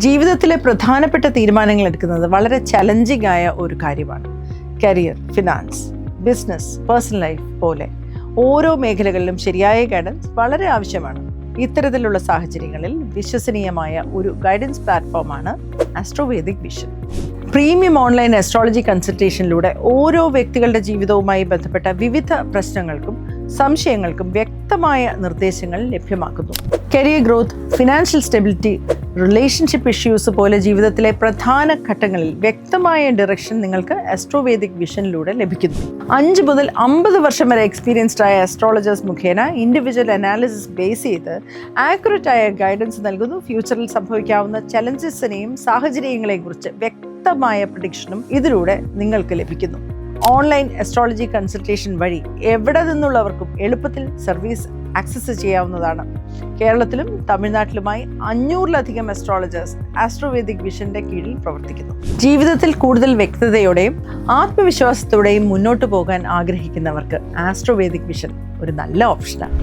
ജീവിതത്തിലെ പ്രധാനപ്പെട്ട തീരുമാനങ്ങൾ എടുക്കുന്നത് വളരെ ചലഞ്ചിങ് ആയ ഒരു കാര്യമാണ്. Career, finance, business, personal life പോലെ ഓരോ മേഖലകളിലും ശരിയായ ഗൈഡൻസ് വളരെ ആവശ്യമാണ്. ഇത്തരത്തിലുള്ള സാഹചര്യങ്ങളിൽ വിശ്വസനീയമായ ഒരു ഗൈഡൻസ് പ്ലാറ്റ്ഫോമാണ് ആസ്ട്രോവേദിക് വിഷൻ. പ്രീമിയം ഓൺലൈൻ അസ്ട്രോളജി കൺസൾട്ടേഷനിലൂടെ ഓരോ വ്യക്തികളുടെ ജീവിതവുമായി ബന്ധപ്പെട്ട വിവിധ പ്രശ്നങ്ങൾക്കും സംശയങ്ങൾക്കും വ്യക്തമായ നിർദ്ദേശങ്ങൾ ലഭ്യമാക്കുന്നു. Career growth, financial stability, relationship issues പോലെ ജീവിതത്തിലെ പ്രധാന ഘട്ടങ്ങളിൽ വ്യക്തമായ ഡയറക്ഷൻ നിങ്ങൾക്ക് ആസ്ട്രോവേദിക് വിഷനിലൂടെ ലഭിക്കുന്നു. 5 മുതൽ 50 വർഷം വരെ എക്സ്പീരിയൻസ്ഡ് ആയ അസ്ട്രോളജേഴ്സ് മുഖേന ഇൻഡിവിജ്വൽ അനാലിസിസ് ബേസ് ചെയ്ത് ആക്യുറേറ്റ് ആയ ഗൈഡൻസ് നൽകുന്നു. ഫ്യൂച്ചറിൽ സംഭവിക്കാവുന്ന ചലഞ്ചസിനെയും സാഹചര്യങ്ങളെയും കുറിച്ച് വ്യക്തമായ പ്രഡിക്ഷനും ഇതിലൂടെ നിങ്ങൾക്ക് ലഭിക്കുന്നു. ഓൺലൈൻ അസ്ട്രോളജി കൺസൾട്ടേഷൻ വഴി എവിടെ നിന്നുള്ളവർക്കും എളുപ്പത്തിൽ സർവീസ് ആക്സസ് ചെയ്യാവുന്നതാണ്. കേരളത്തിലും തമിഴ്നാട്ടിലുമായി 500-ലധികം അസ്ട്രോളജേഴ്സ് ആസ്ട്രോവേദിക് വിഷന്റെ കീഴിൽ പ്രവർത്തിക്കുന്നു. ജീവിതത്തിൽ കൂടുതൽ വ്യക്തതയോടെയും ആത്മവിശ്വാസത്തോടെയും മുന്നോട്ട് പോകാൻ ആഗ്രഹിക്കുന്നവർക്ക് ആസ്ട്രോവേദിക് വിഷൻ ഒരു നല്ല ഓപ്ഷനാണ്.